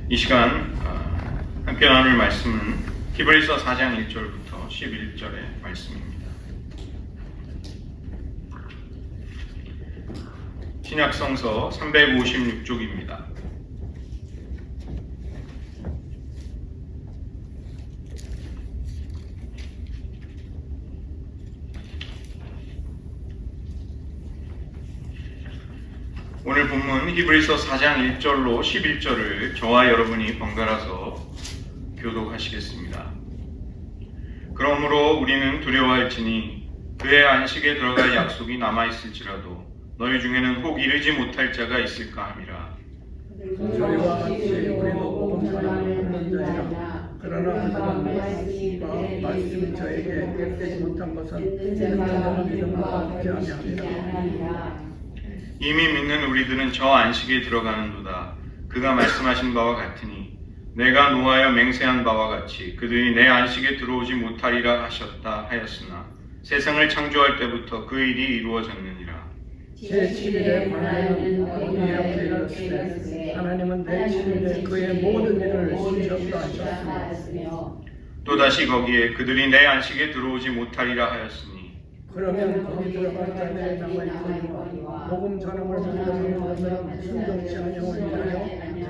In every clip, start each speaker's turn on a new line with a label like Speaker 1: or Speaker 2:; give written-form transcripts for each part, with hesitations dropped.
Speaker 1: 이 시간 함께 나눌 말씀은 히브리서 4장 1절부터 11절의 말씀입니다. 신약성서 356쪽입니다. 오늘 본문 히브리서 4장 1절로 11절을 저와 여러분이 번갈아서 교독하시겠습니다. 그러므로 우리는 두려워할지니 그의 안식에 들어갈 약속이 남아있을지라도 너희 중에는 혹 이르지 못할 자가 있을까 함이라.
Speaker 2: 저희와 같이 우리도 복음 전하는 자이라. 그러나 그들은 말씀이 저에게 깨닫지 못한 것은 저는 믿음과 함께 아니하리라.
Speaker 1: 이미 믿는 우리들은 저 안식에 들어가는도다. 그가 말씀하신 바와 같으니 내가 노하여 맹세한 바와 같이 그들이 내 안식에 들어오지 못하리라 하셨다 하였으나 세상을 창조할 때부터 그 일이 이루어졌느니라.
Speaker 2: 제7일에 관하여는 어디 이렇게 이르시되 하나님은 내 7일에 그의 모든 일을 쉬셨다 하셨으며
Speaker 1: 또다시 거기에 그들이 내 안식에 들어오지 못하리라 하였으니
Speaker 2: 그러면 거기 들어갈 자들의 남아있거니와 복음 전함을 받는 것은 순종치 아니함을 인하여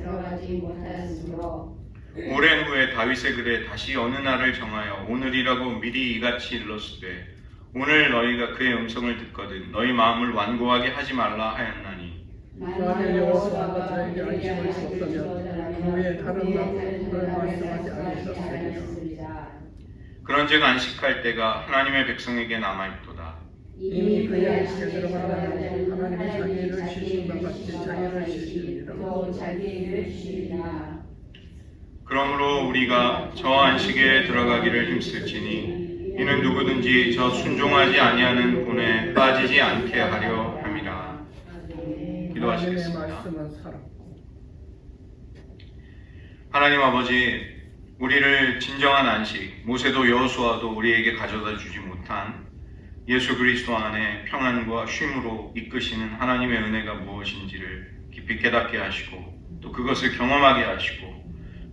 Speaker 2: 들어가지 못하였으므로
Speaker 1: 오랜 후에 다윗의 글에 다시 어느 날을 정하여 오늘이라고 미리 이같이 일렀으되 오늘 너희가 그의 음성을 듣거든 너희 마음을 완고하게 하지 말라 하였나니
Speaker 2: 만일 여호와가 저에게 안식을 줬다면 그 외에 다른 말씀을 말씀하지 않으셨으리라.
Speaker 1: 그런즉 안식할 때가 하나님의 백성에게 남아있도다.
Speaker 2: 이미 그의 안식에 들어가면 하나님의 자기를 쉬신 것 같이 자기를 쉬시리라.
Speaker 1: 그러므로 우리가 저 안식에 들어가기를 힘쓸지니 이는 누구든지 저 순종하지 아니하는 본에 빠지지 않게 하려 함이라. 기도하시겠습니다. 하나님 아버지, 우리를 진정한 안식, 모세도 여호수아도 우리에게 가져다 주지 못한 예수 그리스도 안에 평안과 쉼으로 이끄시는 하나님의 은혜가 무엇인지를 깊이 깨닫게 하시고 또 그것을 경험하게 하시고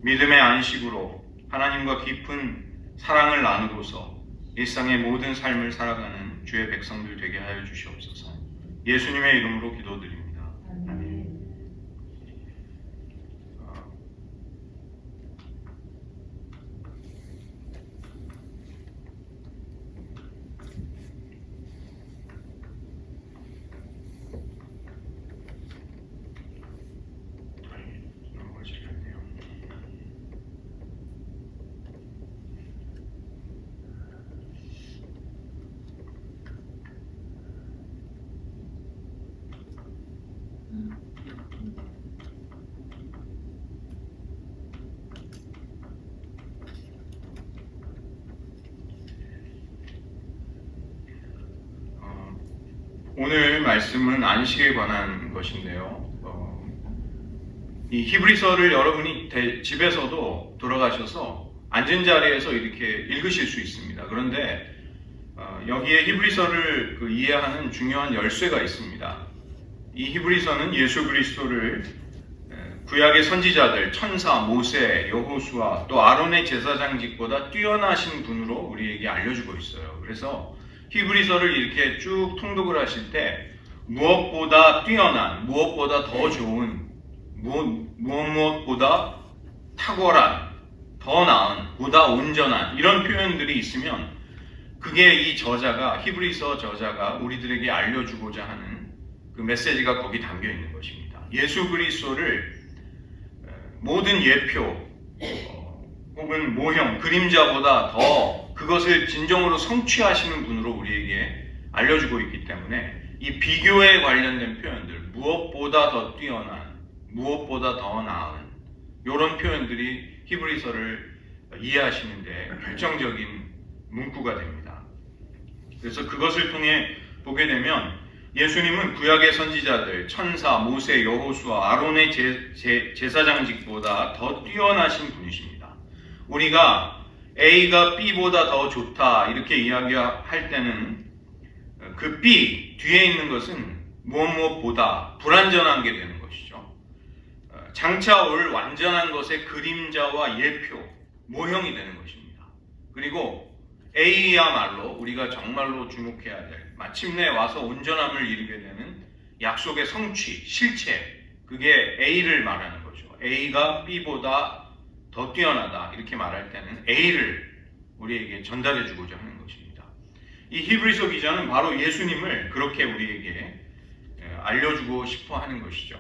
Speaker 1: 믿음의 안식으로 하나님과 깊은 사랑을 나누고서 일상의 모든 삶을 살아가는 주의 백성들 되게 하여 주시옵소서. 예수님의 이름으로 기도드립니다. 아멘. 오늘 말씀은 안식에 관한 것인데요. 이 히브리서를 여러분이 집에서도 돌아가셔서 앉은 자리에서 이렇게 읽으실 수 있습니다. 그런데 여기에 히브리서를 이해하는 중요한 열쇠가 있습니다. 이 히브리서는 예수 그리스도를 구약의 선지자들, 천사, 모세, 여호수아, 또 아론의 제사장직보다 뛰어나신 분으로 우리에게 알려주고 있어요. 그래서 히브리서를 이렇게 쭉 통독을 하실 때 무엇보다 뛰어난, 무엇보다 더 좋은, 무엇보다 탁월한, 더 나은, 보다 온전한 이런 표현들이 있으면 그게 이 저자가, 히브리서 저자가 우리들에게 알려주고자 하는 그 메시지가 거기 담겨 있는 것입니다. 예수 그리스도를 모든 예표 혹은 모형, 그림자보다 더 그것을 진정으로 성취하시는 분으로 우리에게 알려주고 있기 때문에 이 비교에 관련된 표현들, 무엇보다 더 뛰어난, 무엇보다 더 나은 이런 표현들이 히브리서를 이해하시는데 결정적인 문구가 됩니다. 그래서 그것을 통해 보게 되면 예수님은 구약의 선지자들, 천사, 모세, 여호수아, 아론의 제사장직보다 더 뛰어나신 분이십니다. 우리가 A가 B보다 더 좋다 이렇게 이야기할 때는 그 B 뒤에 있는 것은 무엇보다 불완전한 게 되는 것이죠. 장차 올 완전한 것의 그림자와 예표, 모형이 되는 것입니다. 그리고 A야말로 우리가 정말로 주목해야 될, 마침내 와서 온전함을 이루게 되는 약속의 성취, 실체, 그게 A를 말하는 거죠. A가 B보다 더 뛰어나다 이렇게 말할 때는 A를 우리에게 전달해 주고자 하는 것입니다. 이 히브리서 기자는 바로 예수님을 그렇게 우리에게 알려주고 싶어 하는 것이죠.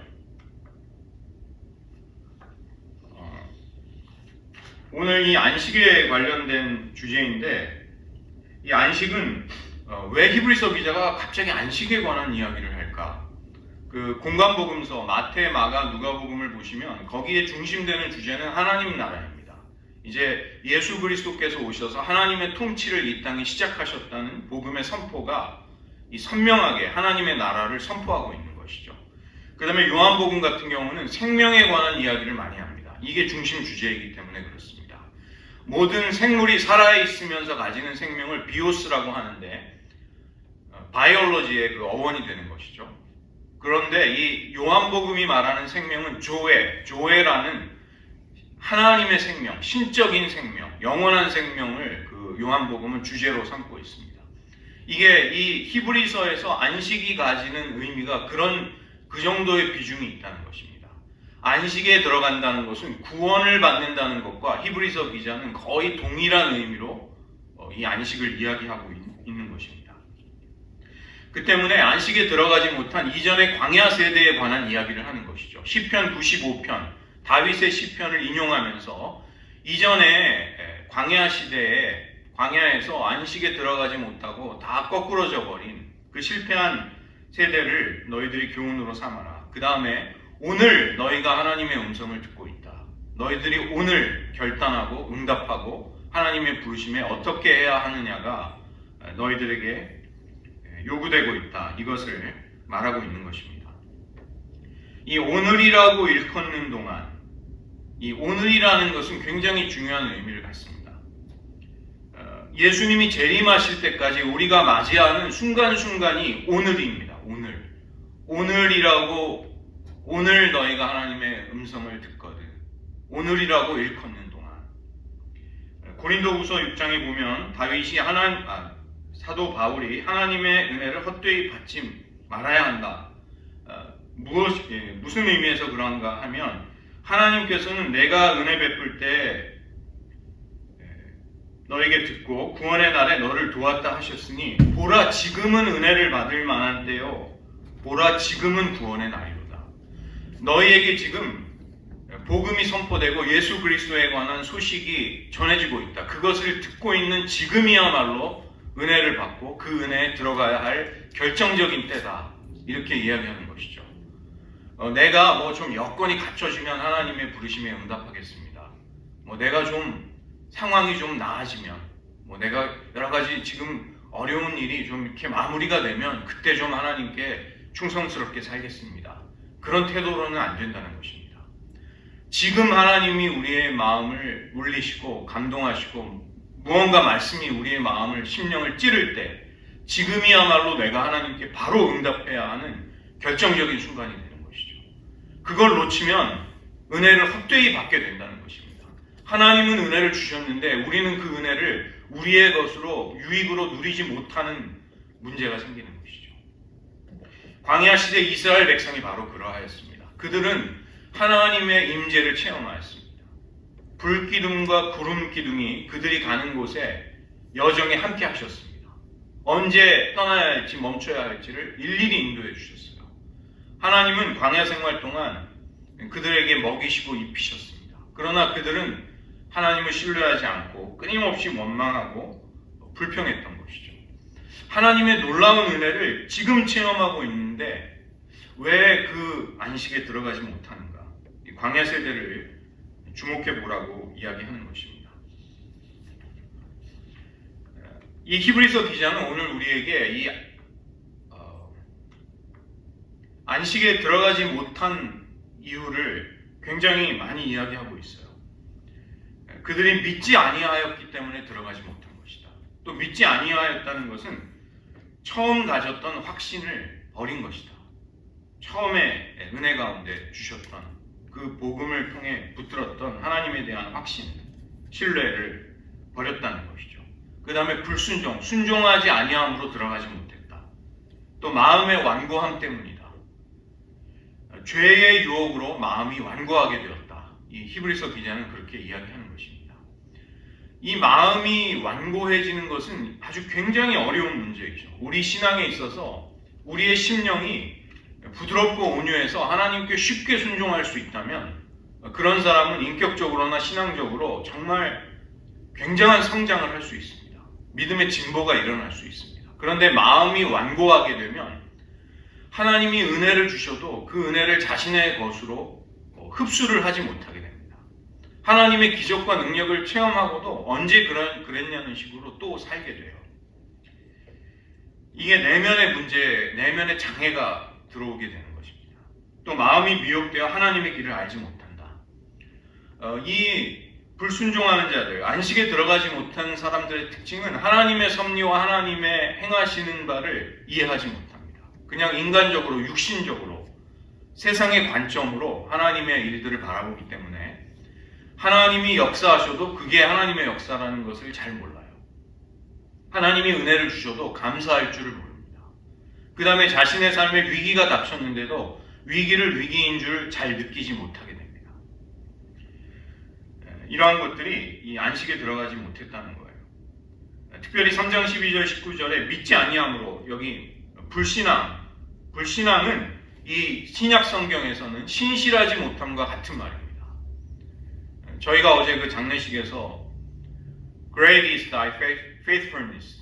Speaker 1: 오늘 이 안식에 관련된 주제인데, 이 안식은 왜 히브리서 기자가 갑자기 안식에 관한 이야기를 할까? 그 공관복음서 마태, 마가, 누가복음을 보시면 거기에 중심되는 주제는 하나님 나라입니다. 이제 예수 그리스도께서 오셔서 하나님의 통치를 이 땅에 시작하셨다는 복음의 선포가 이 선명하게 하나님의 나라를 선포하고 있는 것이죠. 그 다음에 요한복음 같은 경우는 생명에 관한 이야기를 많이 합니다. 이게 중심 주제이기 때문에 그렇습니다. 모든 생물이 살아있으면서 가지는 생명을 비오스라고 하는데 바이올로지의 그 어원이 되는 것이죠. 그런데 이 요한복음이 말하는 생명은 조에라는 하나님의 생명, 신적인 생명, 영원한 생명을 그 요한복음은 주제로 삼고 있습니다. 이게 이 히브리서에서 안식이 가지는 의미가 그 정도의 비중이 있다는 것입니다. 안식에 들어간다는 것은 구원을 받는다는 것과 히브리서 기자는 거의 동일한 의미로 이 안식을 이야기하고 있는 것입니다. 그 때문에 안식에 들어가지 못한 이전의 광야 세대에 관한 이야기를 하는 것이죠. 시편 95편, 다윗의 시편을 인용하면서 이전에 광야 시대에 광야에서 안식에 들어가지 못하고 다 거꾸러져 버린 그 실패한 세대를 너희들이 교훈으로 삼아라. 그 다음에 오늘 너희가 하나님의 음성을 듣고 있다. 너희들이 오늘 결단하고 응답하고 하나님의 부르심에 어떻게 해야 하느냐가 너희들에게 요구되고 있다. 이것을 말하고 있는 것입니다. 이 오늘이라고 일컫는 동안 이 오늘이라는 것은 굉장히 중요한 의미를 갖습니다. 예수님이 재림하실 때까지 우리가 맞이하는 순간순간이 오늘입니다. 오늘이라고, 오늘 너희가 하나님의 음성을 듣거든. 오늘이라고 일컫는 동안. 고린도후서 6장에 보면 다윗이 사도 바울이 하나님의 은혜를 헛되이 받지 말아야 한다. 무슨 의미에서 그런가 하면 하나님께서는 내가 은혜 베풀 때 너에게 듣고 구원의 날에 너를 도왔다 하셨으니 보라 지금은 은혜를 받을 만한 때요 보라 지금은 구원의 날이로다. 너희에게 지금 복음이 선포되고 예수 그리스도에 관한 소식이 전해지고 있다. 그것을 듣고 있는 지금이야말로 은혜를 받고 그 은혜에 들어가야 할 결정적인 때다. 이렇게 이야기하는 것이죠. 내가 좀 여건이 갖춰지면 하나님의 부르심에 응답하겠습니다. 내가 좀 상황이 좀 나아지면, 내가 여러 가지 지금 어려운 일이 좀 이렇게 마무리가 되면 그때 좀 하나님께 충성스럽게 살겠습니다. 그런 태도로는 안 된다는 것입니다. 지금 하나님이 우리의 마음을 울리시고 감동하시고 무언가 말씀이 우리의 마음을, 심령을 찌를 때 지금이야말로 내가 하나님께 바로 응답해야 하는 결정적인 순간이 되는 것이죠. 그걸 놓치면 은혜를 헛되이 받게 된다는 것입니다. 하나님은 은혜를 주셨는데 우리는 그 은혜를 우리의 것으로 유익으로 누리지 못하는 문제가 생기는 것이죠. 광야 시대 이스라엘 백성이 바로 그러하였습니다. 그들은 하나님의 임재를 체험하였습니다. 불기둥과 구름기둥이 그들이 가는 곳에 여정에 함께 하셨습니다. 언제 떠나야 할지 멈춰야 할지를 일일이 인도해 주셨어요. 하나님은 광야 생활 동안 그들에게 먹이시고 입히셨습니다. 그러나 그들은 하나님을 신뢰하지 않고 끊임없이 원망하고 불평했던 것이죠. 하나님의 놀라운 은혜를 지금 체험하고 있는데 왜 그 안식에 들어가지 못하는가? 이 광야 세대를 주목해 보라고 이야기하는 것입니다. 이 히브리서 기자는 오늘 우리에게 이 안식에 들어가지 못한 이유를 굉장히 많이 이야기하고 있어요. 그들이 믿지 아니하였기 때문에 들어가지 못한 것이다. 또 믿지 아니하였다는 것은 처음 가졌던 확신을 버린 것이다. 처음에 은혜 가운데 주셨던 그 복음을 통해 붙들었던 하나님에 대한 확신, 신뢰를 버렸다는 것이죠. 그 다음에 불순종, 순종하지 아니함으로 들어가지 못했다. 또 마음의 완고함 때문이다. 죄의 유혹으로 마음이 완고하게 되었다. 이 히브리서 기자는 그렇게 이야기하는 것입니다. 이 마음이 완고해지는 것은 아주 굉장히 어려운 문제이죠. 우리 신앙에 있어서 우리의 심령이 부드럽고 온유해서 하나님께 쉽게 순종할 수 있다면 그런 사람은 인격적으로나 신앙적으로 정말 굉장한 성장을 할 수 있습니다. 믿음의 진보가 일어날 수 있습니다. 그런데 마음이 완고하게 되면 하나님이 은혜를 주셔도 그 은혜를 자신의 것으로 흡수를 하지 못하게 됩니다. 하나님의 기적과 능력을 체험하고도 언제 그랬냐는 식으로 또 살게 돼요. 이게 내면의 문제, 내면의 장애가 들어오게 되는 것입니다. 또 마음이 미혹되어 하나님의 길을 알지 못한다. 이 불순종하는 자들, 안식에 들어가지 못한 사람들의 특징은 하나님의 섭리와 하나님의 행하시는 바를 이해하지 못합니다. 그냥 인간적으로, 육신적으로, 세상의 관점으로 하나님의 일들을 바라보기 때문에 하나님이 역사하셔도 그게 하나님의 역사라는 것을 잘 몰라요. 하나님이 은혜를 주셔도 감사할 줄을 모릅니다. 그 다음에 자신의 삶에 위기가 닥쳤는데도 위기를 위기인 줄 잘 느끼지 못하게 됩니다. 이러한 것들이 이 안식에 들어가지 못했다는 거예요. 특별히 3장 12절 19절에 믿지 아니함으로 여기 불신앙은 이 신약 성경에서는 신실하지 못함과 같은 말입니다. 저희가 어제 그 장례식에서 Great is thy faithfulness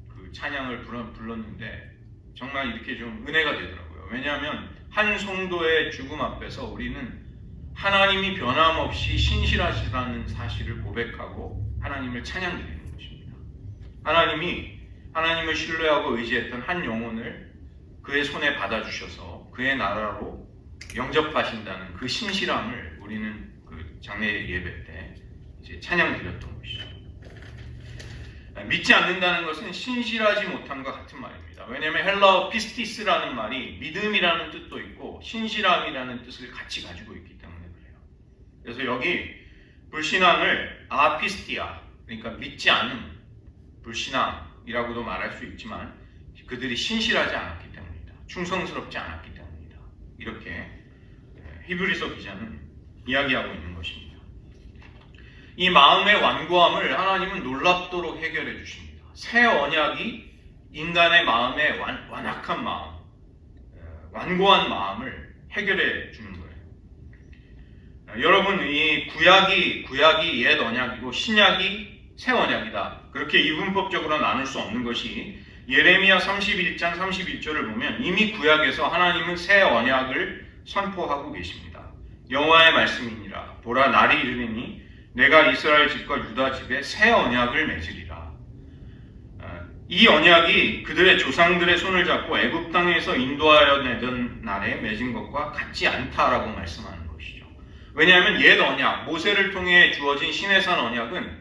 Speaker 1: 그 찬양을 불렀는데 정말 이렇게 좀 은혜가 되더라고요. 왜냐하면 한 성도의 죽음 앞에서 우리는 하나님이 변함없이 신실하시다는 사실을 고백하고 하나님을 찬양드리는 것입니다. 하나님을 신뢰하고 의지했던 한 영혼을 그의 손에 받아주셔서 그의 나라로 영접하신다는 그 신실함을 우리는 그 장례 예배 때 이제 찬양드렸던 것이죠. 믿지 않는다는 것은 신실하지 못함과 같은 말입니다. 왜냐하면 헬라어 피스티스라는 말이 믿음이라는 뜻도 있고 신실함이라는 뜻을 같이 가지고 있기 때문에 그래요. 그래서 여기 불신앙을 아피스티아, 그러니까 믿지 않음, 불신앙이라고도 말할 수 있지만 그들이 신실하지 않았기 때문이다. 충성스럽지 않았기 때문이다. 이렇게 히브리서 기자는 이야기하고 있는 것입니다. 이 마음의 완고함을 하나님은 놀랍도록 해결해 주십니다. 새 언약이 인간의 마음의 완악한 마음, 완고한 마음을 해결해 주는 거예요. 여러분, 이 구약이 옛 언약이고 신약이 새 언약이다. 그렇게 이분법적으로 나눌 수 없는 것이 예레미야 31장 31절을 보면 이미 구약에서 하나님은 새 언약을 선포하고 계십니다. 여호와의 말씀이니라. 보라, 날이 이르리니 내가 이스라엘 집과 유다 집에 새 언약을 맺으리라. 이 언약이 그들의 조상들의 손을 잡고 애굽 땅에서 인도하여 내던 날에 맺은 것과 같지 않다라고 말씀하는 것이죠. 왜냐하면 옛 언약, 모세를 통해 주어진 시내산 언약은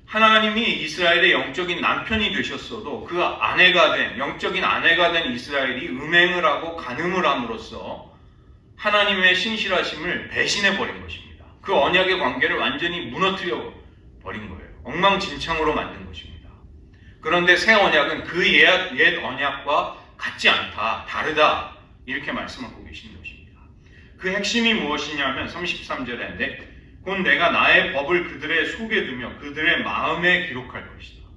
Speaker 1: 하나님이 이스라엘의 영적인 남편이 되셨어도 그 영적인 아내가 된 이스라엘이 음행을 하고 간음을 함으로써 하나님의 신실하심을 배신해 버린 것입니다. 그 언약의 관계를 완전히 무너뜨려 버린 거예요. 엉망진창으로 만든 것입니다. 그런데 새 언약은 그 옛 언약과 같지 않다, 다르다 이렇게 말씀하고 계시는 것입니다. 그 핵심이 무엇이냐면 33절에 곧 내가 나의 법을 그들의 속에 두며 그들의 마음에 기록할 것이다.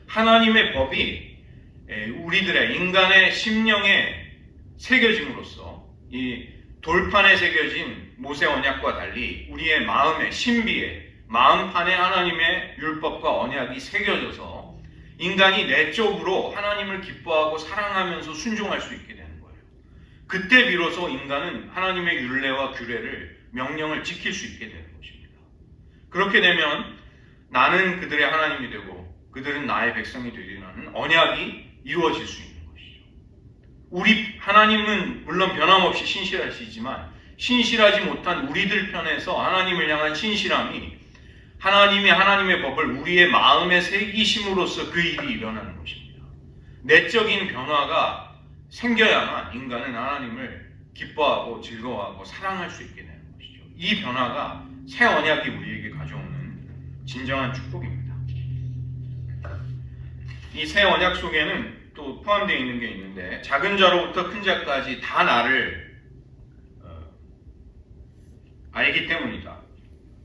Speaker 1: 하나님의 법이 우리들의 인간의 심령에 새겨짐으로써 이 돌판에 새겨진 모세 언약과 달리 우리의 마음의 신비에 마음판에 하나님의 율법과 언약이 새겨져서 인간이 내적으로 하나님을 기뻐하고 사랑하면서 순종할 수 있게 되는 거예요. 그때 비로소 인간은 하나님의 율례와 규례를 명령을 지킬 수 있게 되는 것입니다. 그렇게 되면 나는 그들의 하나님이 되고 그들은 나의 백성이 되리라는 언약이 이루어질 수 있는 것이죠. 하나님은 물론 변함없이 신실하시지만 신실하지 못한 우리들 편에서 하나님을 향한 신실함이 하나님의 법을 우리의 마음에 새기심으로써 그 일이 일어나는 것입니다. 내적인 변화가 생겨야만 인간은 하나님을 기뻐하고 즐거워하고 사랑할 수 있게 되는 것이죠. 이 변화가 새 언약이 우리에게 가져오는 진정한 축복입니다. 이 새 언약 속에는 또 포함되어 있는 게 있는데, 작은 자로부터 큰 자까지 다 나를 알기 때문이다.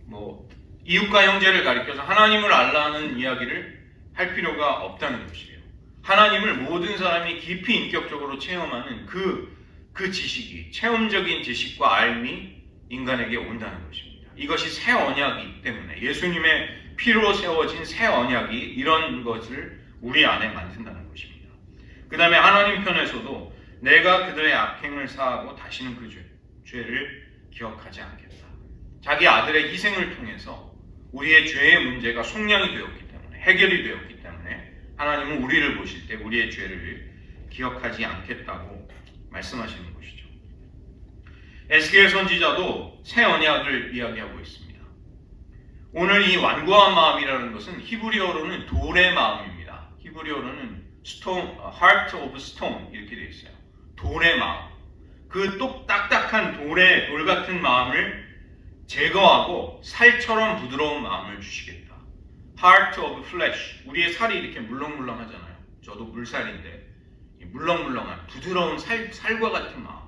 Speaker 1: 뭐 이웃과 형제를 가리켜서 하나님을 알라는 이야기를 할 필요가 없다는 것이에요. 하나님을 모든 사람이 깊이 인격적으로 체험하는 그 지식이, 체험적인 지식과 알미 인간에게 온다는 것입니다. 이것이 새 언약이기 때문에, 예수님의 피로 세워진 새 언약이 이런 것을 우리 안에 만든다는 것입니다. 그 다음에 하나님 편에서도 내가 그들의 악행을 사하고 다시는 그 죄를 기억하지 않겠다. 자기 아들의 희생을 통해서 우리의 죄의 문제가 속량이 되었기 때문에, 해결이 되었기 때문에 하나님은 우리를 보실 때 우리의 죄를 기억하지 않겠다고 말씀하시는 것이죠. 에스겔 선지자도 새 언약을 이야기하고 있습니다. 오늘 이 완고한 마음이라는 것은 히브리어로는 돌의 마음입니다. 히브리어로는 heart of stone 이렇게 되어 있어요. 돌의 마음. 그 딱딱한 돌 같은 마음을 제거하고 살처럼 부드러운 마음을 주시겠다. Heart of flesh. 우리의 살이 이렇게 물렁물렁하잖아요. 저도 물살인데 물렁물렁한 부드러운 살과 같은 마음.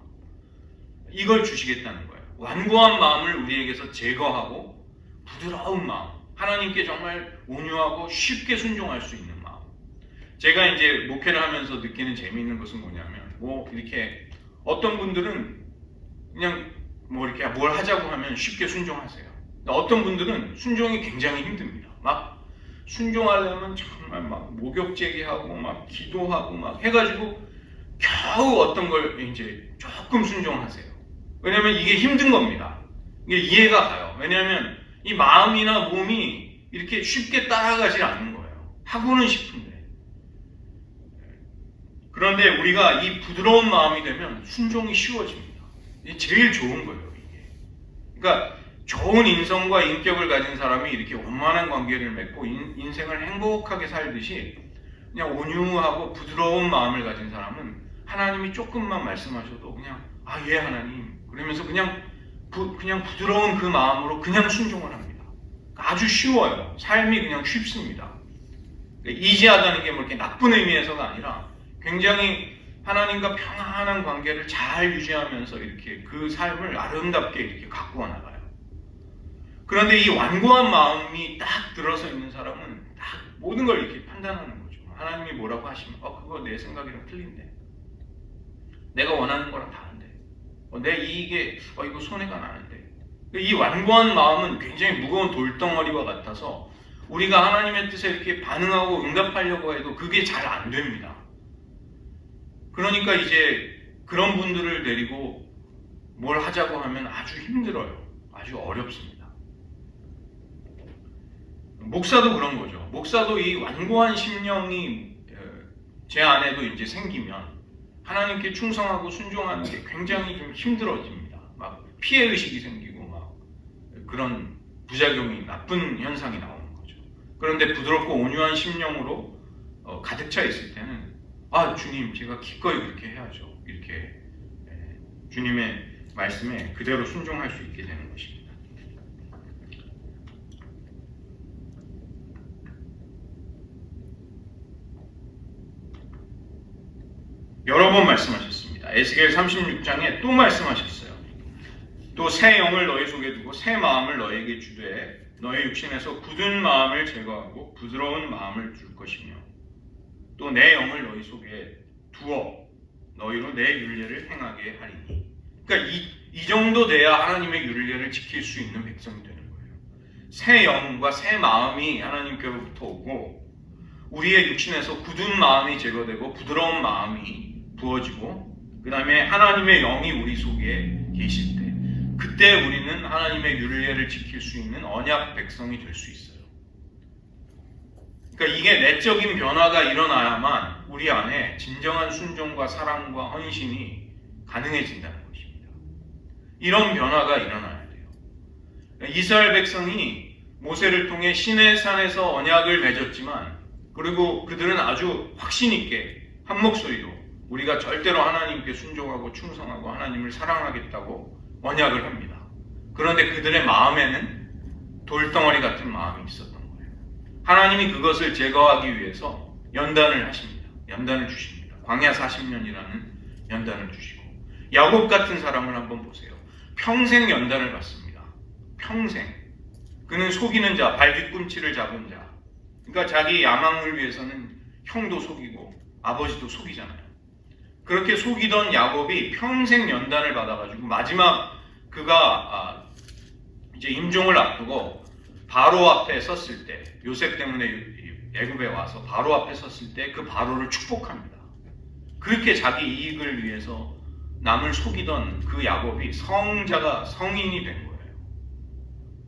Speaker 1: 이걸 주시겠다는 거예요. 완고한 마음을 우리에게서 제거하고 부드러운 마음. 하나님께 정말 온유하고 쉽게 순종할 수 있는 마음. 제가 이제 목회를 하면서 느끼는 재미있는 것은 뭐냐면, 이렇게 어떤 분들은 그냥 이렇게 뭘 하자고 하면 쉽게 순종하세요. 어떤 분들은 순종이 굉장히 힘듭니다. 막 순종하려면 정말 막 목욕제기하고 막 기도하고 막 해가지고 겨우 어떤 걸 이제 조금 순종하세요. 왜냐하면 이게 힘든 겁니다. 이게 이해가 가요. 왜냐하면 이 마음이나 몸이 이렇게 쉽게 따라가지 않는 거예요. 하고는 싶은데. 그런데 우리가 이 부드러운 마음이 되면 순종이 쉬워집니다. 이게 제일 좋은 거예요, 이게. 그러니까 좋은 인성과 인격을 가진 사람이 이렇게 원만한 관계를 맺고 인생을 행복하게 살듯이 그냥 온유하고 부드러운 마음을 가진 사람은 하나님이 조금만 말씀하셔도 그냥 예 하나님 그러면서 그냥 부드러운 그 마음으로 그냥 순종을 합니다. 아주 쉬워요. 삶이 그냥 쉽습니다. 이지하다는 게 뭐 이렇게 나쁜 의미에서가 아니라 굉장히 하나님과 평안한 관계를 잘 유지하면서 이렇게 그 삶을 아름답게 이렇게 가꾸어 나가요. 그런데 이 완고한 마음이 딱 들어서 있는 사람은 딱 모든 걸 이렇게 판단하는 거죠. 하나님이 뭐라고 하시면 그거 내 생각이랑 틀린데, 내가 원하는 거랑 다른데, 내 이익에 이거 손해가 나는데. 이 완고한 마음은 굉장히 무거운 돌덩어리와 같아서 우리가 하나님의 뜻에 이렇게 반응하고 응답하려고 해도 그게 잘 안 됩니다. 그러니까 이제 그런 분들을 데리고 뭘 하자고 하면 아주 힘들어요. 아주 어렵습니다. 목사도 그런 거죠. 목사도 이 완고한 심령이 제 안에도 이제 생기면 하나님께 충성하고 순종하는 게 굉장히 좀 힘들어집니다. 막 피해의식이 생기고 막 그런 부작용이, 나쁜 현상이 나오는 거죠. 그런데 부드럽고 온유한 심령으로 가득 차 있을 때는 주님 제가 기꺼이 그렇게 해야죠. 이렇게 주님의 말씀에 그대로 순종할 수 있게 되는 것입니다. 여러 번 말씀하셨습니다. 에스겔 36장에 또 말씀하셨어요. 또 새 영을 너희 속에 두고 새 마음을 너희에게 주되 너희 육신에서 굳은 마음을 제거하고 부드러운 마음을 줄 것이며 또 내 영을 너희 속에 두어 너희로 내 율례를 행하게 하리니. 그러니까 이 정도 돼야 하나님의 율례를 지킬 수 있는 백성이 되는 거예요. 새 영과 새 마음이 하나님께로부터 오고 우리의 육신에서 굳은 마음이 제거되고 부드러운 마음이 부어지고 그 다음에 하나님의 영이 우리 속에 계실 때, 그때 우리는 하나님의 율례를 지킬 수 있는 언약 백성이 될 수 있어요. 그러니까 이게 내적인 변화가 일어나야만 우리 안에 진정한 순종과 사랑과 헌신이 가능해진다는 것입니다. 이런 변화가 일어나야 돼요. 이스라엘 백성이 모세를 통해 시내산에서 언약을 맺었지만, 그리고 그들은 아주 확신 있게 한 목소리로 우리가 절대로 하나님께 순종하고 충성하고 하나님을 사랑하겠다고 언약을 합니다. 그런데 그들의 마음에는 돌덩어리 같은 마음이 있었던 거예요. 하나님이 그것을 제거하기 위해서 연단을 하십니다. 연단을 주십니다. 광야 40년이라는 연단을 주시고, 야곱 같은 사람을 한번 보세요. 평생 연단을 받습니다. 평생. 그는 속이는 자, 발 뒤꿈치를 잡은 자. 그러니까 자기 야망을 위해서는 형도 속이고 아버지도 속이잖아요. 그렇게 속이던 야곱이 평생 연단을 받아가지고 마지막 그가 이제 임종을 앞두고 바로 앞에 섰을 때, 요셉 때문에 애굽에 와서 바로 앞에 섰을 때 그 바로를 축복합니다. 그렇게 자기 이익을 위해서 남을 속이던 그 야곱이 성인이 된 거예요.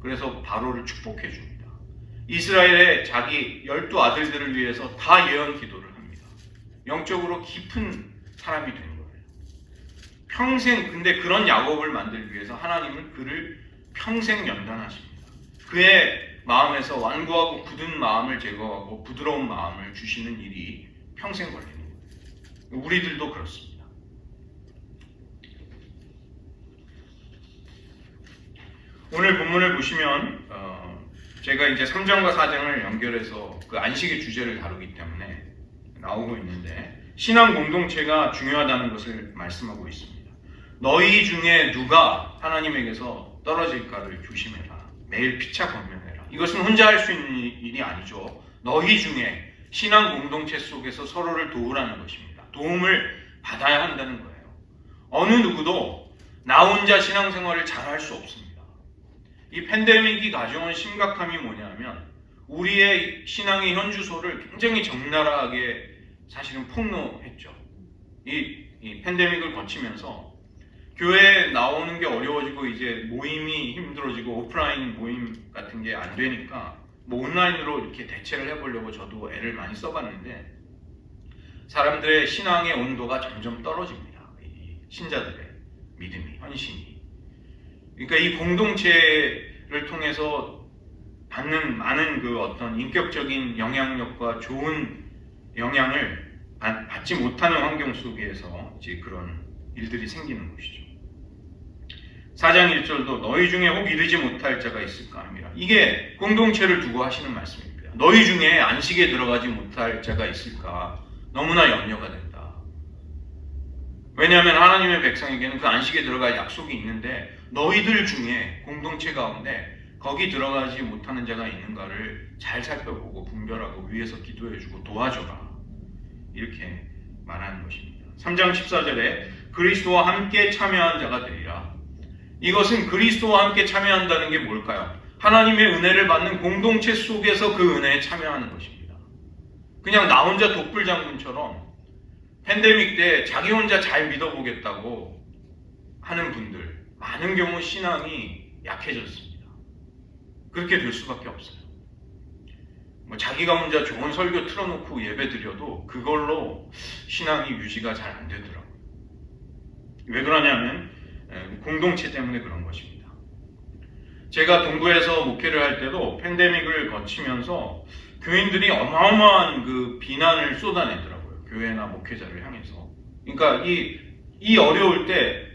Speaker 1: 그래서 바로를 축복해 줍니다. 이스라엘의 자기 12아들들을 위해서 다 예언 기도를 합니다. 영적으로 깊은 사람이 된 거예요. 평생, 근데 그런 야곱을 만들기 위해서 하나님은 그를 평생 연단하십니다. 그의 마음에서 완고하고 굳은 마음을 제거하고 부드러운 마음을 주시는 일이 평생 걸리는 거예요. 우리들도 그렇습니다. 오늘 본문을 보시면 제가 이제 3장과 4장을 연결해서 그 안식의 주제를 다루기 때문에 나오고 있는데, 신앙 공동체가 중요하다는 것을 말씀하고 있습니다. 너희 중에 누가 하나님에게서 떨어질까를 조심해라. 매일 피차 권면해라. 이것은 혼자 할 수 있는 일이 아니죠. 너희 중에 신앙 공동체 속에서 서로를 도우라는 것입니다. 도움을 받아야 한다는 거예요. 어느 누구도 나 혼자 신앙생활을 잘 할 수 없습니다. 이 팬데믹이 가져온 심각함이 뭐냐면 우리의 신앙의 현주소를 굉장히 적나라하게 사실은 폭로했죠. 이 팬데믹을 거치면서 교회에 나오는 게 어려워지고 이제 모임이 힘들어지고 오프라인 모임 같은 게 안 되니까 뭐 온라인으로 이렇게 대체를 해보려고 저도 애를 많이 써봤는데, 사람들의 신앙의 온도가 점점 떨어집니다. 이 신자들의 믿음이, 헌신이. 그러니까 이 공동체를 통해서 받는 많은 그 어떤 인격적인 영향력과 좋은 영향을 받지 못하는 환경 속에서 이제 그런 일들이 생기는 것이죠. 4장 1절도 너희 중에 혹 이르지 못할 자가 있을까 합니다. 이게 공동체를 두고 하시는 말씀입니다. 너희 중에 안식에 들어가지 못할 자가 있을까 너무나 염려가 된다. 왜냐하면 하나님의 백성에게는 그 안식에 들어갈 약속이 있는데 너희들 중에 공동체 가운데 거기 들어가지 못하는 자가 있는가를 잘 살펴보고 분별하고 위에서 기도해주고 도와줘라. 이렇게 말하는 것입니다. 3장 14절에 그리스도와 함께 참여한 자가 되리라. 이것은 그리스도와 함께 참여한다는 게 뭘까요? 하나님의 은혜를 받는 공동체 속에서 그 은혜에 참여하는 것입니다. 그냥 나 혼자 독불장군처럼 팬데믹 때 자기 혼자 잘 믿어보겠다고 하는 분들, 많은 경우 신앙이 약해졌습니다. 그렇게 될 수밖에 없어요. 뭐 자기가 혼자 좋은 설교 틀어놓고 예배 드려도 그걸로 신앙이 유지가 잘 안 되더라고요. 왜 그러냐면 공동체 때문에 그런 것입니다. 제가 동부에서 목회를 할 때도 팬데믹을 거치면서 교인들이 어마어마한 그 비난을 쏟아내더라고요. 교회나 목회자를 향해서. 그러니까 이 어려울 때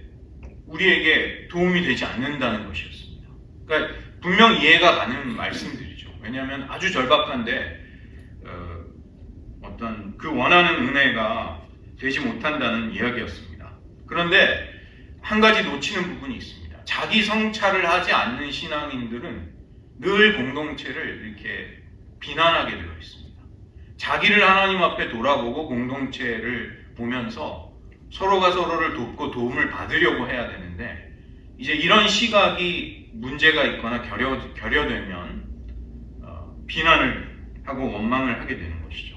Speaker 1: 우리에게 도움이 되지 않는다는 것이었습니다. 그러니까 분명 이해가 가는 말씀들이죠. 왜냐하면 아주 절박한데 어떤 그 원하는 은혜가 되지 못한다는 이야기였습니다. 그런데 한 가지 놓치는 부분이 있습니다. 자기 성찰을 하지 않는 신앙인들은 늘 공동체를 이렇게 비난하게 되어 있습니다. 자기를 하나님 앞에 돌아보고 공동체를 보면서 서로가 서로를 돕고 도움을 받으려고 해야 되는데, 이제 이런 시각이 문제가 있거나 결여되면 비난을 하고 원망을 하게 되는 것이죠.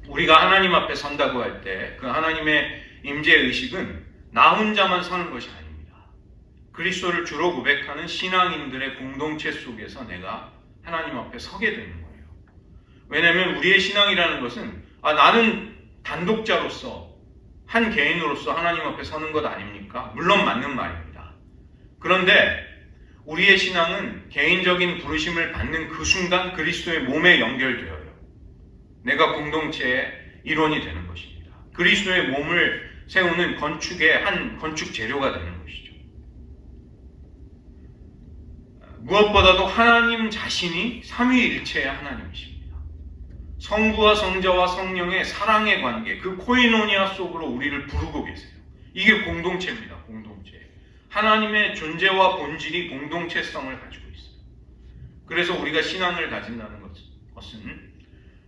Speaker 1: 우리가 하나님 앞에 선다고 할 때 그 하나님의 임재 의식은 나 혼자만 서는 것이 아닙니다. 그리스도를 주로 고백하는 신앙인들의 공동체 속에서 내가 하나님 앞에 서게 되는 거예요. 왜냐하면 우리의 신앙이라는 것은 나는 단독자로서 한 개인으로서 하나님 앞에 서는 것 아닙니까? 물론 맞는 말입니다. 그런데 우리의 신앙은 개인적인 부르심을 받는 그 순간 그리스도의 몸에 연결되어요. 내가 공동체의 일원이 되는 것입니다. 그리스도의 몸을 세우는 건축의 한 건축 재료가 되는 것이죠. 무엇보다도 하나님 자신이 삼위일체의 하나님이십니다. 성부와 성자와 성령의 사랑의 관계, 그 코이노니아 속으로 우리를 부르고 계세요. 이게 공동체입니다. 공동체. 하나님의 존재와 본질이 공동체성을 가지고 있어요. 그래서 우리가 신앙을 가진다는 것은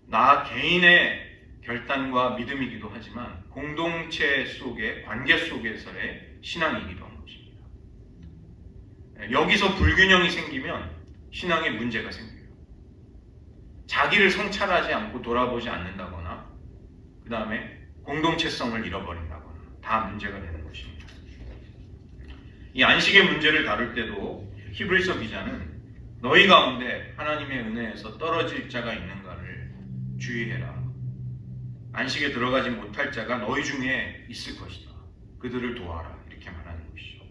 Speaker 1: 나 개인의 결단과 믿음이기도 하지만 공동체 속의 관계 속에서의 신앙이기도 한 것입니다. 여기서 불균형이 생기면 신앙에 문제가 생겨요. 자기를 성찰하지 않고 돌아보지 않는다거나 그 다음에 공동체성을 잃어버린다거나 다 문제가 되는 것입니다. 이 안식의 문제를 다룰 때도 히브리서 기자는 너희 가운데 하나님의 은혜에서 떨어질 자가 있는가를 주의해라. 안식에 들어가지 못할 자가 너희 중에 있을 것이다. 그들을 도와라. 이렇게 말하는 것이죠.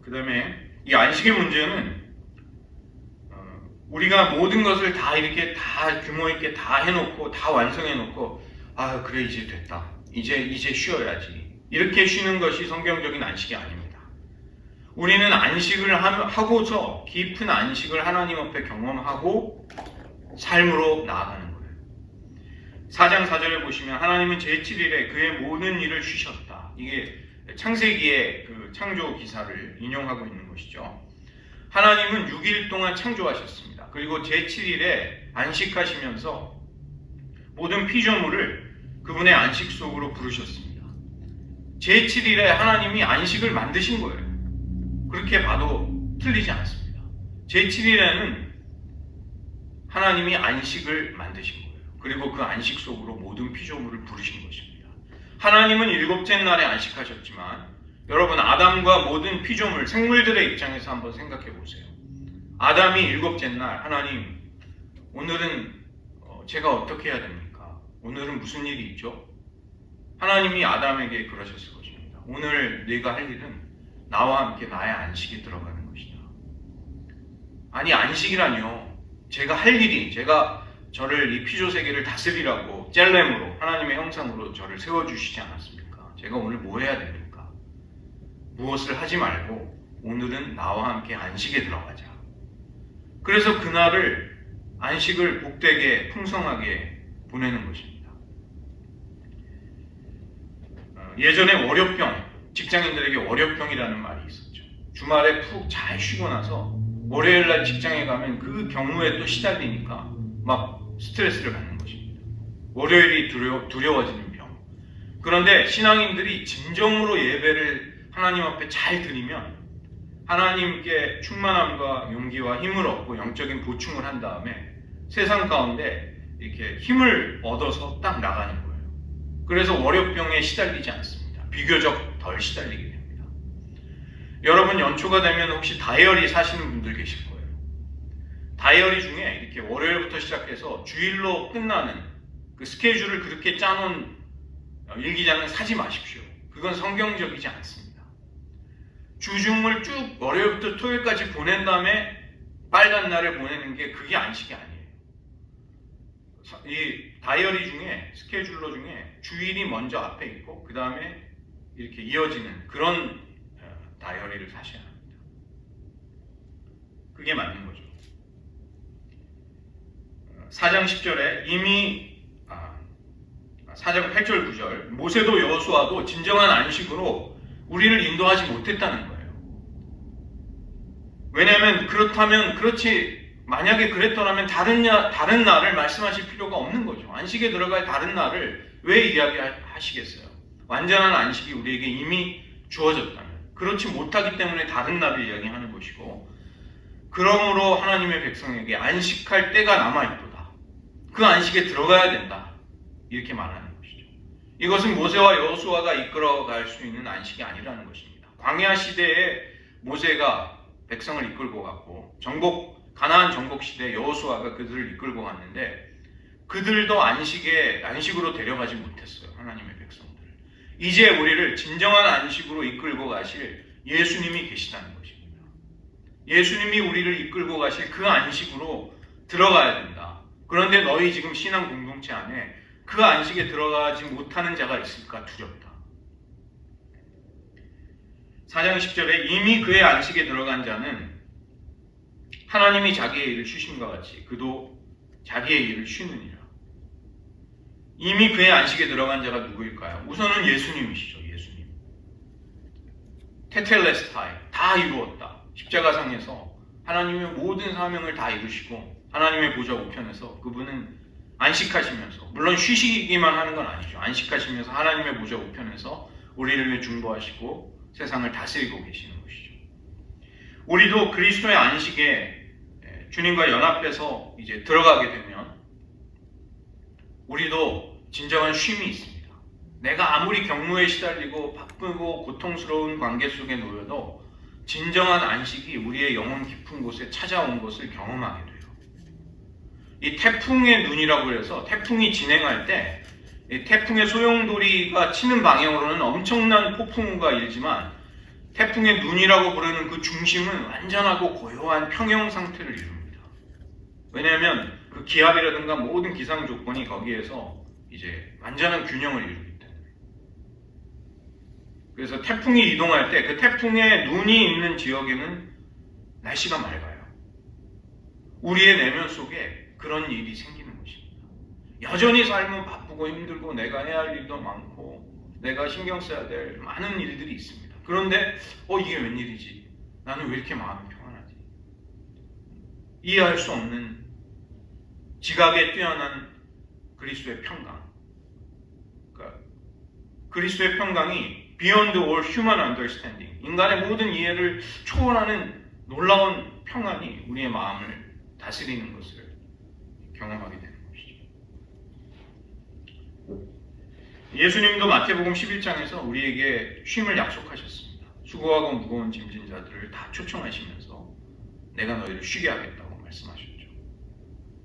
Speaker 1: 그 다음에 이 안식의 문제는 우리가 모든 것을 다 이렇게 다 규모 있게 다 해놓고 다 완성해놓고 아 그래 이제 됐다. 이제 쉬어야지. 이렇게 쉬는 것이 성경적인 안식이 아닙니다. 우리는 안식을 하고서 깊은 안식을 하나님 앞에 경험하고 삶으로 나아가는 거예요. 4장 4절에 보시면 하나님은 제7일에 그의 모든 일을 쉬셨다. 이게 창세기의 그 창조 기사를 인용하고 있는 것이죠. 하나님은 6일 동안 창조하셨습니다. 그리고 제7일에 안식하시면서 모든 피조물을 그분의 안식 속으로 부르셨습니다. 제7일에 하나님이 안식을 만드신 거예요. 그렇게 봐도 틀리지 않습니다. 제7일에는 하나님이 안식을 만드신 거예요. 그리고 그 안식 속으로 모든 피조물을 부르신 것입니다. 하나님은 일곱째 날에 안식하셨지만 여러분 아담과 모든 피조물, 생물들의 입장에서 한번 생각해 보세요. 아담이 일곱째 날 하나님 오늘은 제가 어떻게 해야 됩니까? 오늘은 무슨 일이 있죠? 하나님이 아담에게 그러셨을 것입니다. 오늘 네가 할 일은 나와 함께 나의 안식에 들어가는 것이다. 아니 안식이라뇨. 제가 할 일이 제가 저를 이 피조 세계를 다스리라고 젤렘으로 하나님의 형상으로 저를 세워주시지 않았습니까? 제가 오늘 뭐 해야 됩니까? 무엇을 하지 말고 오늘은 나와 함께 안식에 들어가자. 그래서 그날을 안식을 복되게 풍성하게 보내는 것입니다. 예전에 월요병, 직장인들에게 월요병이라는 말이 있었죠. 주말에 푹 잘 쉬고 나서 월요일날 직장에 가면 그 경무에 또 시달리니까 막 스트레스를 받는 것입니다. 월요일이 두려워지는 병. 그런데 신앙인들이 진정으로 예배를 하나님 앞에 잘 드리면 하나님께 충만함과 용기와 힘을 얻고 영적인 보충을 한 다음에 세상 가운데 이렇게 힘을 얻어서 딱 나가는 거예요. 그래서 월요병에 시달리지 않습니다. 비교적 덜 시달리게 됩니다. 여러분 연초가 되면 혹시 다이어리 사시는 분들 계실 거예요. 다이어리 중에 이렇게 월요일부터 시작해서 주일로 끝나는 그 스케줄을 그렇게 짜놓은 일기장은 사지 마십시오. 그건 성경적이지 않습니다. 주중을 쭉 월요일부터 토요일까지 보낸 다음에 빨간 날을 보내는 게 그게 안식이 아니에요. 이 다이어리 중에 스케줄러 중에 주일이 먼저 앞에 있고 그 다음에 이렇게 이어지는 그런 다이어리를 사셔야 합니다. 그게 맞는 거죠. 4장 10절에 이미 4장 8절 9절 모세도 여호수아도 진정한 안식으로 우리를 인도하지 못했다는 거예요. 왜냐하면 만약에 그랬더라면 다른 날을 말씀하실 필요가 없는 거죠. 안식에 들어갈 다른 날을 왜 이야기하시겠어요? 완전한 안식이 우리에게 이미 주어졌다면. 그렇지 못하기 때문에 다른 날을 이야기하는 것이고 그러므로 하나님의 백성에게 안식할 때가 남아있도다. 그 안식에 들어가야 된다. 이렇게 말하는 것이죠. 이것은 모세와 여호수아가 이끌어갈 수 있는 안식이 아니라는 것입니다. 광야 시대에 모세가 백성을 이끌고 갔고 가나안 정복 시대에 여호수아가 그들을 이끌고 갔는데 그들도 안식으로 데려가지 못했어요. 하나님의 백성들을. 이제 우리를 진정한 안식으로 이끌고 가실 예수님이 계시다는 것입니다. 예수님이 우리를 이끌고 가실 그 안식으로 들어가야 된다. 그런데 너희 지금 신앙 공동체 안에 그 안식에 들어가지 못하는 자가 있을까 두렵다. 4장 10절에 이미 그의 안식에 들어간 자는 하나님이 자기의 일을 쉬심과 같이 그도 자기의 일을 쉬느니라. 이미 그의 안식에 들어간 자가 누구일까요? 우선은 예수님이시죠. 예수님. 테텔레스타이, 다 이루었다. 십자가상에서 하나님의 모든 사명을 다 이루시고 하나님의 보좌 우편에서 그분은 안식하시면서, 물론 쉬시기만 하는 건 아니죠. 안식하시면서 하나님의 보좌 우편에서 우리를 위해 중보하시고 세상을 다스리고 계시는 것이죠. 우리도 그리스도의 안식에 주님과 연합해서 이제 들어가게 되면 우리도 진정한 쉼이 있습니다. 내가 아무리 경무에 시달리고 바쁘고 고통스러운 관계 속에 놓여도 진정한 안식이 우리의 영혼 깊은 곳에 찾아온 것을 경험하게 돼요. 이 태풍의 눈이라고 해서 태풍이 진행할 때 이 태풍의 소용돌이가 치는 방향으로는 엄청난 폭풍우가 일지만 태풍의 눈이라고 부르는 그 중심은 완전하고 고요한 평형 상태를 이룹니다. 왜냐하면 그 기압이라든가 모든 기상 조건이 거기에서 이제 완전한 균형을 이루기 때문에. 그래서 태풍이 이동할 때 그 태풍의 눈이 있는 지역에는 날씨가 맑아요. 우리의 내면 속에 그런 일이 생기는 것입니다. 여전히 삶은 바쁘고 힘들고 내가 해야 할 일도 많고 내가 신경 써야 될 많은 일들이 있습니다. 그런데 이게 웬일이지? 나는 왜 이렇게 마음이 평안하지? 이해할 수 없는 지각에 뛰어난 그리스도의 평강. 그러니까 그리스도의 평강이 beyond all human understanding, 인간의 모든 이해를 초월하는 놀라운 평안이 우리의 마음을 다스리는 것을 경험하게 되는 것이죠. 예수님도 마태복음 11장에서 우리에게 쉼을 약속하셨습니다. 수고하고 무거운 짐진 자들을 다 초청하시면서 내가 너희를 쉬게 하겠다고 말씀하셨죠.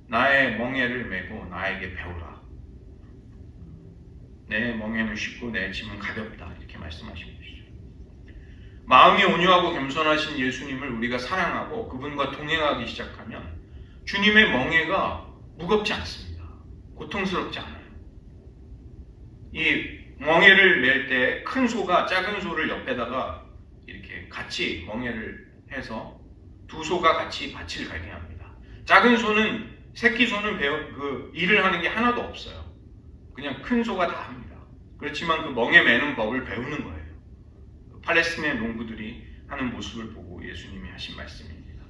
Speaker 1: 나의 멍에를 메고 나에게 배우라. 내 멍에는 쉽고 내 짐은 가볍다. 이렇게 말씀하신 것이죠. 마음이 온유하고 겸손하신 예수님을 우리가 사랑하고 그분과 동행하기 시작하면 주님의 멍에가 무겁지 않습니다. 고통스럽지 않아요. 이 멍에를 멜 때 큰 소가 작은 소를 옆에다가 이렇게 같이 멍에를 해서 두 소가 같이 밭을 갈게 합니다. 작은 소는, 새끼 소는 일을 하는 게 하나도 없어요. 그냥 큰 소가 다 합니다. 그렇지만 그 멍에 매는 법을 배우는 거예요. 팔레스틴의 농부들이 하는 모습을 보고 예수님이 하신 말씀입니다.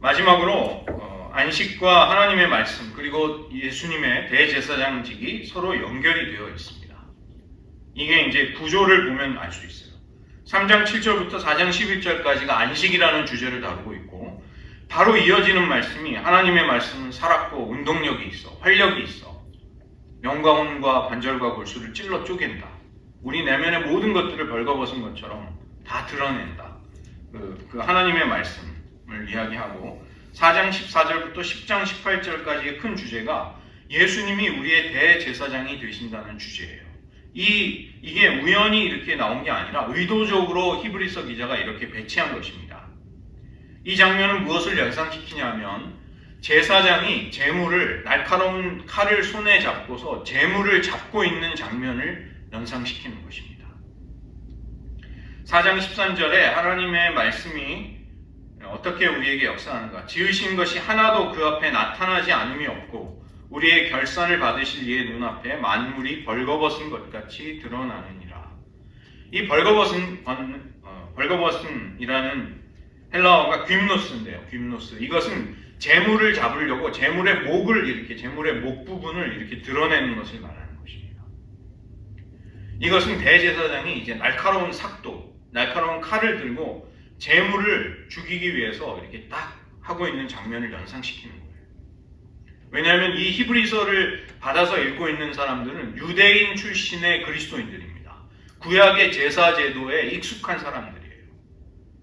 Speaker 1: 마지막으로 안식과 하나님의 말씀 그리고 예수님의 대제사장직이 서로 연결이 되어 있습니다. 이게 이제 구조를 보면 알 수 있어요. 3장 7절부터 4장 11절까지가 안식이라는 주제를 다루고 있고 바로 이어지는 말씀이 하나님의 말씀은 살았고 운동력이 있어, 활력이 있어, 명광과 관절과 골수를 찔러 쪼갠다. 우리 내면의 모든 것들을 벌거벗은 것처럼 다 드러낸다. 그 하나님의 말씀을 이야기하고 4장 14절부터 10장 18절까지의 큰 주제가 예수님이 우리의 대제사장이 되신다는 주제예요. 이게 우연히 이렇게 나온 게 아니라 의도적으로 히브리서 기자가 이렇게 배치한 것입니다. 이 장면은 무엇을 연상시키냐면 제사장이 제물을 날카로운 칼을 손에 잡고서 제물을 잡고 있는 장면을 연상시키는 것입니다. 4장 13절에 하나님의 말씀이 어떻게 우리에게 역사하는가? 지으신 것이 하나도 그 앞에 나타나지 않음이 없고 우리의 결산을 받으실 이의 눈앞에 만물이 벌거벗은 것 같이 드러나느니라. 이 벌거벗은이라는 헬라어가 귐노스인데요. 귐노스. 이것은 재물을 잡으려고 재물의 목을 이렇게 재물의 목 부분을 이렇게 드러내는 것을 말하는 것입니다. 이것은 대제사장이 이제 날카로운 삭도, 날카로운 칼을 들고 재물을 죽이기 위해서 이렇게 딱 하고 있는 장면을 연상시키는 거예요. 왜냐하면 이 히브리서를 받아서 읽고 있는 사람들은 유대인 출신의 그리스도인들입니다. 구약의 제사 제도에 익숙한 사람들이에요.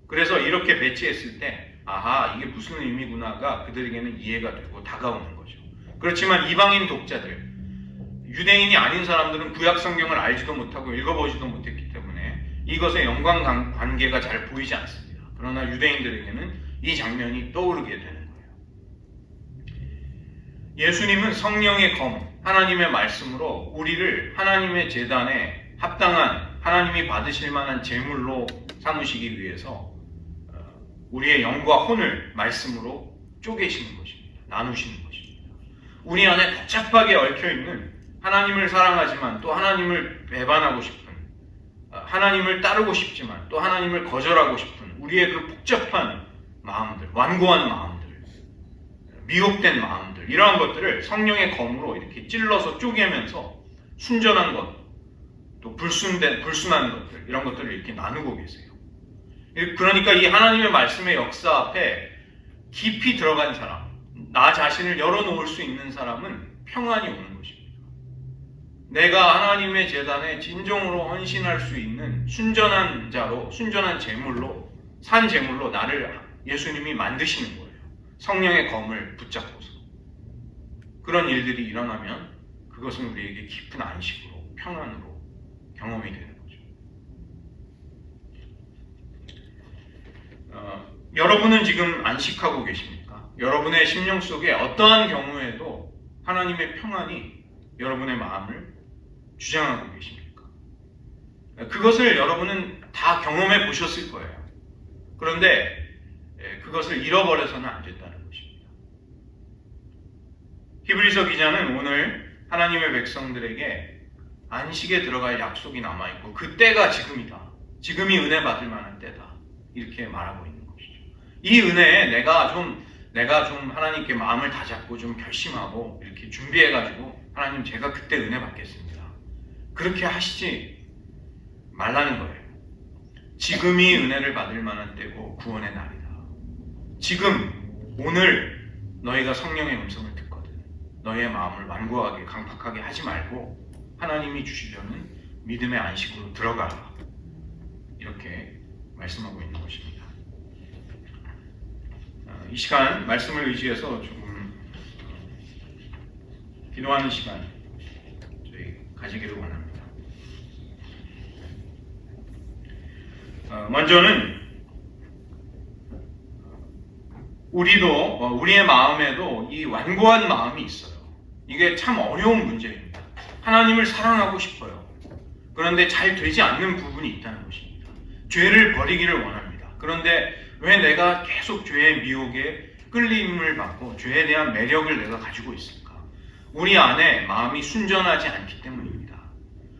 Speaker 1: 그래서 이렇게 배치했을 때 아하, 이게 무슨 의미구나가 그들에게는 이해가 되고 다가오는 거죠. 그렇지만 이방인 독자들, 유대인이 아닌 사람들은 구약 성경을 알지도 못하고 읽어보지도 못했기 때문에 이것의 연관 관계가 잘 보이지 않습니다. 그러나 유대인들에게는 이 장면이 떠오르게 되는 거예요. 예수님은 성령의 검, 하나님의 말씀으로 우리를 하나님의 제단에 합당한 하나님이 받으실 만한 제물로 삼으시기 위해서 우리의 영과 혼을 말씀으로 쪼개시는 것입니다. 나누시는 것입니다. 우리 안에 복잡하게 얽혀있는 하나님을 사랑하지만 또 하나님을 배반하고 싶은, 하나님을 따르고 싶지만 또 하나님을 거절하고 싶은 우리의 그 복잡한 마음들, 완고한 마음들, 미혹된 마음들, 이러한 것들을 성령의 검으로 이렇게 찔러서 쪼개면서 순전한 것, 또 불순한 것들, 이런 것들을 이렇게 나누고 계세요. 그러니까 이 하나님의 말씀의 역사 앞에 깊이 들어간 사람, 나 자신을 열어놓을 수 있는 사람은 평안이 오는 것입니다. 내가 하나님의 제단에 진정으로 헌신할 수 있는 순전한 자로, 순전한 제물로, 산 제물로 나를 예수님이 만드시는 거예요. 성령의 검을 붙잡고서. 그런 일들이 일어나면 그것은 우리에게 깊은 안식으로, 평안으로 경험이 되는 거죠. 여러분은 지금 안식하고 계십니까? 여러분의 심령 속에 어떠한 경우에도 하나님의 평안이 여러분의 마음을 주장하고 계십니까? 그것을 여러분은 다 경험해 보셨을 거예요. 그런데 그것을 잃어버려서는 안 된다는 것입니다. 히브리서 기자는 오늘 하나님의 백성들에게 안식에 들어갈 약속이 남아있고 그 때가 지금이다. 지금이 은혜 받을 만한 때다. 이렇게 말하고 있는 것이죠. 이 은혜에 내가 좀 하나님께 마음을 다잡고 좀 결심하고 이렇게 준비해가지고 하나님 제가 그때 은혜 받겠습니다. 그렇게 하시지 말라는 거예요. 지금이 은혜를 받을 만한 때고 구원의 날이다. 지금 오늘 너희가 성령의 음성을 듣거든 너희의 마음을 완고하게 강팍하게 하지 말고 하나님이 주시려는 믿음의 안식으로 들어가라. 이렇게 말씀하고 있는 것입니다. 이 시간 말씀을 의지해서 조금 기도하는 시간 저희 가지기를 원합니다. 먼저는 우리의 마음에도 이 완고한 마음이 있어요. 이게 참 어려운 문제입니다. 하나님을 사랑하고 싶어요. 그런데 잘 되지 않는 부분이 있다는 것입니다. 죄를 버리기를 원합니다. 그런데 왜 내가 계속 죄의 미혹에 끌림을 받고 죄에 대한 매력을 내가 가지고 있을까? 우리 안에 마음이 순전하지 않기 때문입니다.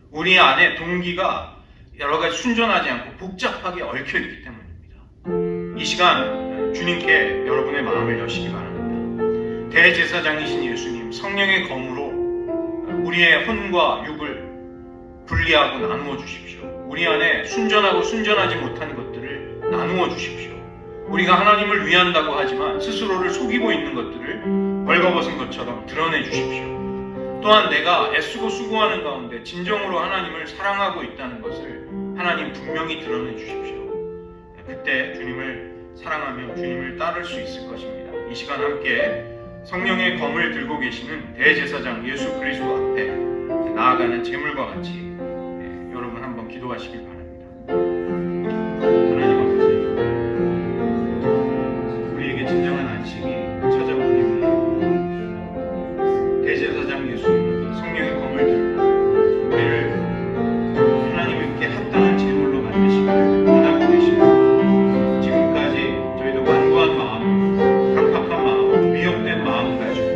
Speaker 1: 우리 안에 동기가 여러 가지 순전하지 않고 복잡하게 얽혀있기 때문입니다. 이 시간 주님께 여러분의 마음을 여시기 바랍니다. 대제사장이신 예수님, 성령의 검으로 우리의 혼과 육을 분리하고 나누어 주십시오. 우리 안에 순전하고 순전하지 못한 것들을 나누어 주십시오. 우리가 하나님을 위한다고 하지만 스스로를 속이고 있는 것들을 벌거벗은 것처럼 드러내 주십시오. 또한 내가 애쓰고 수고하는 가운데 진정으로 하나님을 사랑하고 있다는 것을 하나님 분명히 드러내 주십시오. 그때 주님을 사랑하며 주님을 따를 수 있을 것입니다. 이 시간 함께 성령의 검을 들고 계시는 대제사장 예수 그리스도 앞에 나아가는 제물과 같이 여러분 한번 기도하시길 바랍니다. 하나님 아버지, 우리에게 진정한 안식이 찾아오기 위해 대제사장 예수님 성령의 검을 들고 우리를 하나님께 합당한 제물로 만드시기를 원하고 계십니다. 지금까지 저희도 완고한 마음, 강팍한 마음, 미혹된 마음 가지고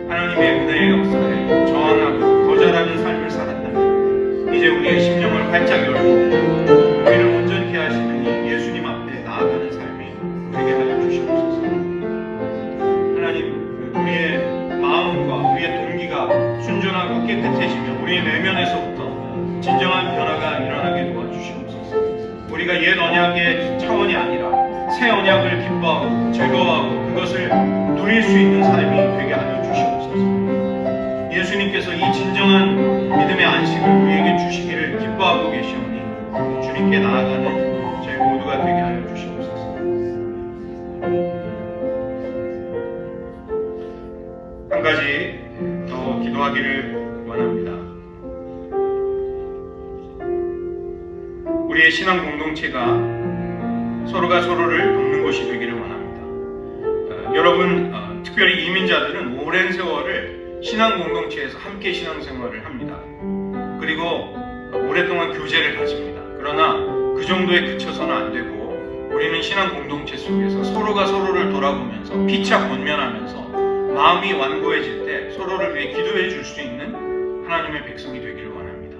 Speaker 1: 하나님의 은혜의 역사에 저항하고 거절하는 삶을 살았다면 이제 우리의 심령을 활짝 열고 우리를 온전케 하시는 이 예수님 앞에 나아가는 삶이 되게 하여 주시옵소서. 하나님, 우리의 마음과 우리의 동기가 순전하고 깨끗해지며 우리의 내면에서부터 진정한 변화가 일어나게 도와주시옵소서. 우리가 옛 언약의 차원이 아니라 새 언약을 기뻐하고 즐거워하고 그것을 누릴 수 있는 삶이 되게 하여 주시옵소서. 예수님께서 이 진정한 믿음의 안식을 우리에게 주시기를 기뻐하고 계시오니 주님께 나아가는 저희 모두가 되게 하여 주시옵소서. 기도하기를 원합니다. 우리의 신앙 공동체가 서로가 서로를 돕는 곳이 되기를 원합니다. 여러분, 특별히 이민자들은 오랜 세월을 신앙 공동체에서 함께 신앙생활을 합니다. 그리고 오랫동안 교제를 가집니다. 그러나 그 정도에 그쳐서는 안 되고 우리는 신앙 공동체 속에서 서로가 서로를 돌아보면서 피차 권면하면서 마음이 완고해질 때 서로를 위해 기도해 줄 수 있는 하나님의 백성이 되기를 원합니다.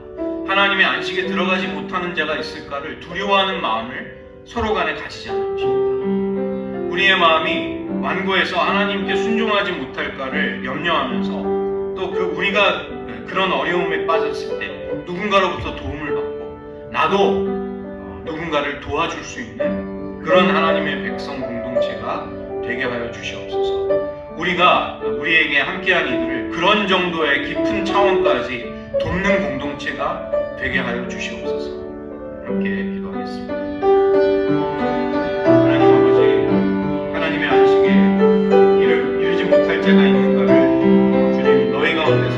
Speaker 1: 하나님의 안식에 들어가지 못하는 자가 있을까를 두려워하는 마음을 서로 간에 가지자는 것입니다. 우리의 마음이 완고해서 하나님께 순종하지 못할까를 염려하면서 또 우리가 그런 어려움에 빠졌을 때 누군가로부터 도움을 받고 나도 누군가를 도와줄 수 있는 그런 하나님의 백성 공동체가 되게 하여 주시옵소서. 우리가 우리에게 함께한 이들을 그런 정도의 깊은 차원까지 돕는 공동체가 되게 하여 주시옵소서. 함께 기도하겠습니다. 하나님 아버지, 하나님의 안식에 이르지 못할 자가 있는가를 주님 너희 가운데서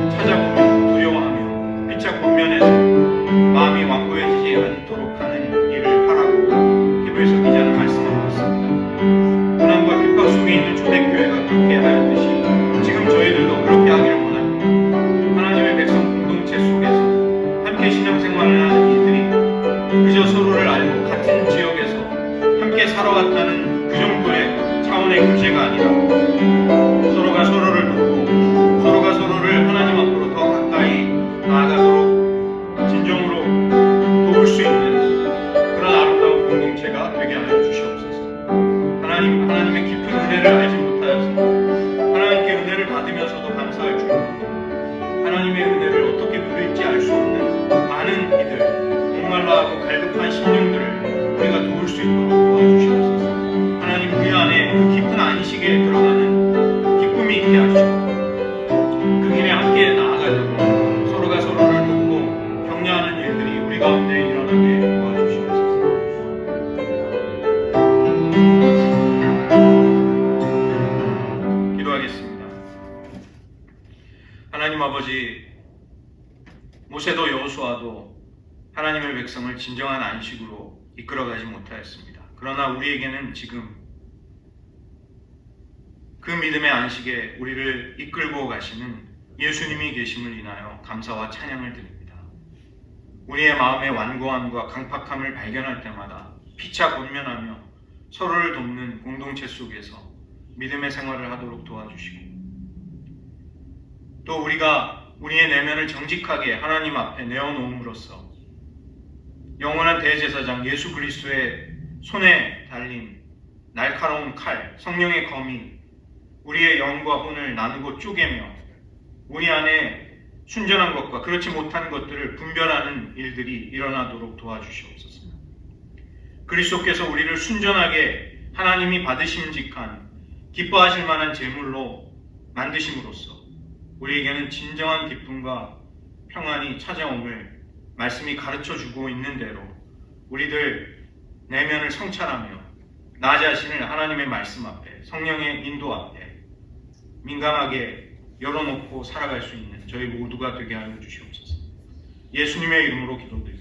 Speaker 1: 찾아보며 두려워하며 피차 권면해서 마음이 완고해지지 않도록 하는 일을 하라고 히브리서 기자는 말씀하고 있습니다. 고난과 핍박 속에 있는 초대교회가 그렇게 하였듯이 지금 저희들도 그렇게 하기를 원합니다. 하나님의 백성 공동체 속에서 함께 신앙생활을 하는 이들이 그저 서로를 알고 같은 지역에서 함께 살아왔다는 그 정도의 차원의 교제가 아니라 서로가 서로를 돕고 서로가 서로를 하나님 앞으로 더 가까이 나아가도록 진정으로 도울 수 있는 그런 아름다운 공동체가 되게 하여 주시옵소서. 하나님의 깊은 은혜를 알지 못하여서 하나님께 은혜를 받으면서도 감사할 줄 모르고 하나님의 은혜를 어떻게 누릴지 알 수 없는 많은 이들, 목말라하고 갈급한 심령들을 우리가 도울 수 있도록 도와주시옵소서. 하나님, 우리 안에 그 깊은 안식에 들어가는 기쁨이 있게 하시고 그 길에 함께 나아가도록 서로가 서로를 돕고 격려하는 일들이 우리 가운데 일어나게 도와주시옵소서. 기도하겠습니다. 하나님 아버지, 모세도 여호수아도 하나님의 백성을 진정한 안식으로 이끌어가지 못하였습니다. 그러나 우리에게는 지금 그 믿음의 안식에 우리를 이끌고 가시는 예수님이 계심을 인하여 감사와 찬양을 드립니다. 우리의 마음의 완고함과 강팍함을 발견할 때마다 피차 권면하며 서로를 돕는 공동체 속에서 믿음의 생활을 하도록 도와주시고 또 우리가 우리의 내면을 정직하게 하나님 앞에 내어놓음으로써 영원한 대제사장 예수 그리스도의 손에 달린 날카로운 칼, 성령의 검이 우리의 영과 혼을 나누고 쪼개며 우리 안에 순전한 것과 그렇지 못한 것들을 분별하는 일들이 일어나도록 도와주시옵소서. 그리스도께서 우리를 순전하게 하나님이 받으심직한 기뻐하실 만한 제물로 만드심으로써 우리에게는 진정한 기쁨과 평안이 찾아옴을 말씀이 가르쳐주고 있는 대로 우리들 내면을 성찰하며 나 자신을 하나님의 말씀 앞에 성령의 인도 앞에 민감하게 열어놓고 살아갈 수 있는 저희 모두가 되게 하여 주시옵소서. 예수님의 이름으로 기도드립니다.